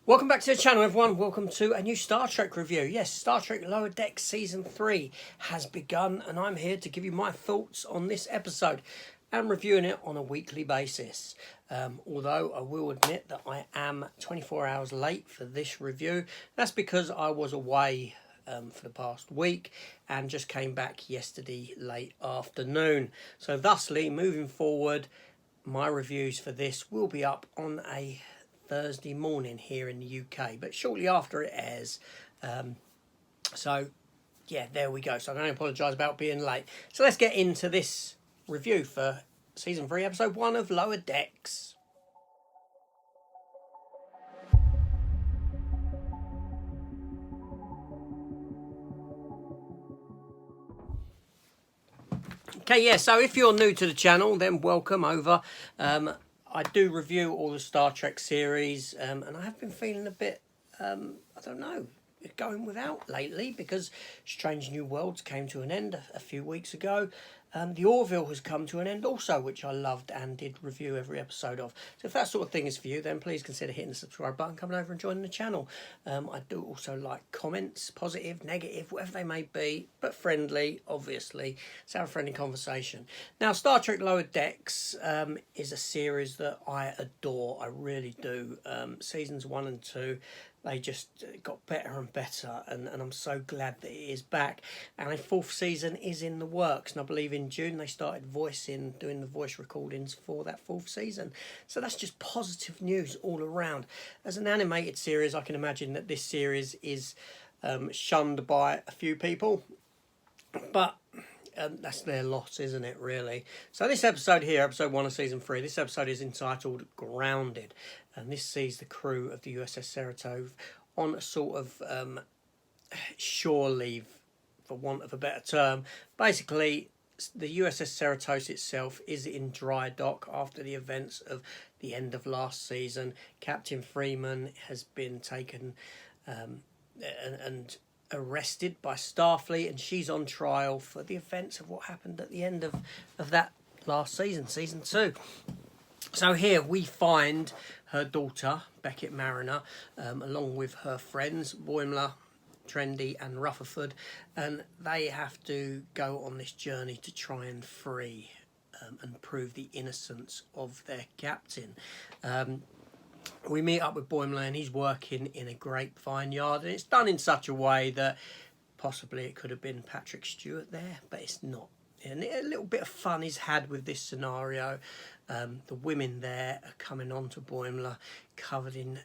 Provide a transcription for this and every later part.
Welcome back to the channel, everyone. Welcome to a new Star Trek review. Yes, Star Trek Lower Decks Season 3 has begun, and I'm here to give you my thoughts on this episode and reviewing it on a weekly basis. Although I will admit that I am 24 hours late for this review. That's because I was away for the past week and just came back yesterday late afternoon. So thusly, moving forward, my reviews for this will be up on a Thursday morning here in the UK, but shortly after it airs. So yeah, there we go. So I can only apologise about being late. So let's get into this review for Season 3, Episode 1 of Lower Decks. Okay, yeah, so if you're new to the channel, then welcome over. I do review all the Star Trek series, and I have been feeling a bit, I don't know, going without lately because Strange New Worlds came to an end a few weeks ago. The Orville has come to an end also, which I loved and did review every episode of. So if that sort of thing is for you, then please consider hitting the subscribe button, coming over and joining the channel. I do also like comments, positive, negative, whatever they may be, but friendly, obviously. Let's have a friendly conversation. Now, Star Trek Lower Decks is a series that I adore. I really do. Seasons 1 and 2, they just got better and better, and I'm so glad that it is back. And a fourth season is in the works, and I believe in June they started doing the voice recordings for that fourth season. So that's just positive news all around. As an animated series, I can imagine that this series is shunned by a few people, but that's their loss, isn't it, really? So this episode here, episode 1 of season 3, this episode is entitled Grounded, and this sees the crew of the USS Saratov on a sort of shore leave, for want of a better term. Basically, the USS Cerritos itself is in dry dock after the events of the end of last season. Captain Freeman has been taken and arrested by Starfleet, and she's on trial for the events of what happened at the end of that last season, season 2. So here we find her daughter, Beckett Mariner, along with her friends, Boimler, Trendy and Rutherford, and they have to go on this journey to try and free and prove the innocence of their captain. We meet up with Boimler, and he's working in a grapevine yard, and it's done in such a way that possibly it could have been Patrick Stewart there, but it's not. And a little bit of fun is had with this scenario. The women there are coming on to Boimler covered in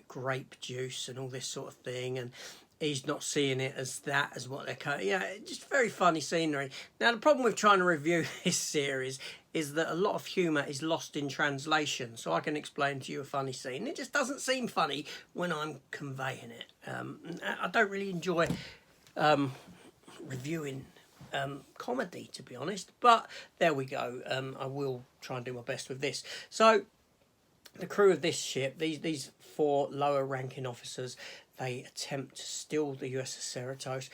grape juice and all this sort of thing, and he's not seeing it as that, as what they're cutting. Yeah, just very funny scenery. Now, the problem with trying to review this series is that a lot of humour is lost in translation. So I can explain to you a funny scene. It just doesn't seem funny when I'm conveying it. I don't really enjoy reviewing comedy, to be honest. But there we go. I will try and do my best with this. So the crew of this ship, these 4 lower ranking officers, they attempt to steal the USS Cerritos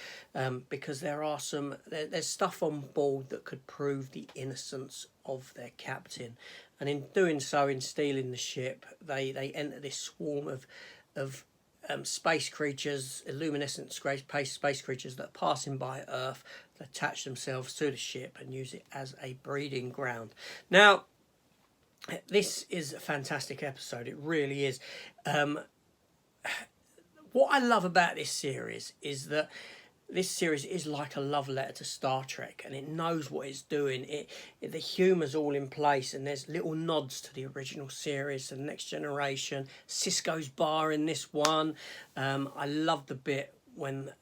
because there's stuff on board that could prove the innocence of their captain, and in doing so, in stealing the ship, they enter this swarm of space creatures, luminescent space creatures that are passing by Earth, that attach themselves to the ship and use it as a breeding ground. Now, this is a fantastic episode. It really is. What I love about this series is that this series is like a love letter to Star Trek, and it knows what it's doing. The humour's all in place, and there's little nods to the original series and Next Generation. Cisco's bar in this one. I love the bit when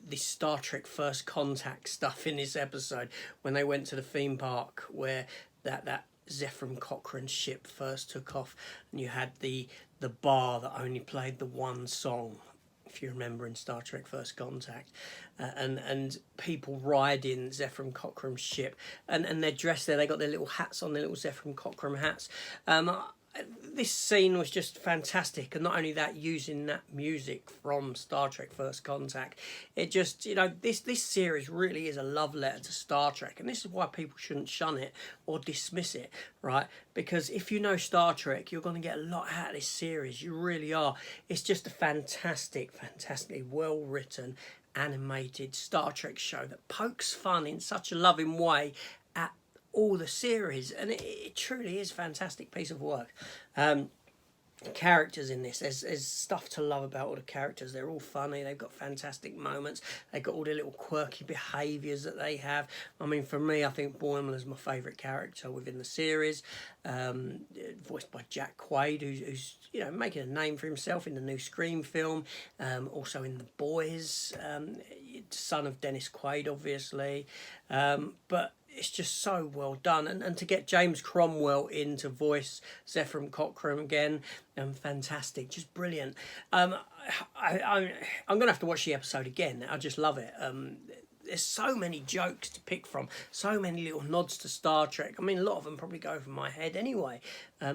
the Star Trek First Contact stuff in this episode, when they went to the theme park where that Zefram Cochrane's ship first took off, and you had the bar that only played the one song, if you remember, in Star Trek First Contact, and people riding Zefram Cochrane's ship, and they're dressed there, they got their little hats on, their little Zefram Cochrane hats. this scene was just fantastic, and not only that, using that music from Star Trek First Contact, it just, you know, this series really is a love letter to Star Trek, and this is why people shouldn't shun it or dismiss it, right? Because if you know Star Trek, you're going to get a lot out of this series. You really are. It's just a fantastically well written, animated Star Trek show that pokes fun in such a loving way at all the series, and it truly is a fantastic piece of work. Characters in this, there's stuff to love about all the characters. They're all funny, they've got fantastic moments, they've got all the little quirky behaviours that they have. I mean, for me, I think Boimler is my favourite character within the series, voiced by Jack Quaid, who's you know, making a name for himself in the new Scream film, also in The Boys, son of Dennis Quaid, obviously, but it's just so well done, and to get James Cromwell in to voice Zefram Cochrane again, fantastic, just brilliant. I'm gonna have to watch the episode again. I just love it. There's so many jokes to pick from, so many little nods to Star Trek. I mean, a lot of them probably go over my head anyway.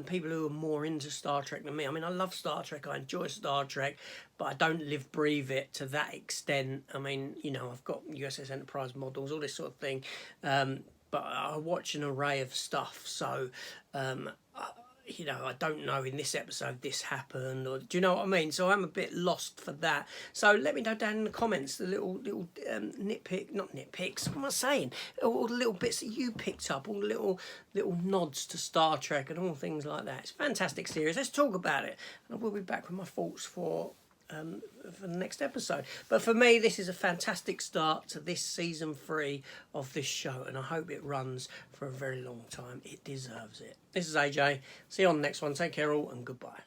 People who are more into Star Trek than me. I mean, I love Star Trek, I enjoy Star Trek, but I don't live, breathe it to that extent. I mean, you know, I've got USS Enterprise models, all this sort of thing, but I watch an array of stuff, so you know, I don't know in this episode this happened, or do you know what I mean? So I'm a bit lost for that. So let me know down in the comments the little not nitpicks. What am I saying? All the little bits that you picked up, all the little nods to Star Trek and all things like that. It's a fantastic series. Let's talk about it, and I will be back with my thoughts for the next episode. But for me, this is a fantastic start to this season 3 of this show, and I hope it runs for a very long time. It deserves it. This is AJ. See you on the next one. Take care all, and goodbye.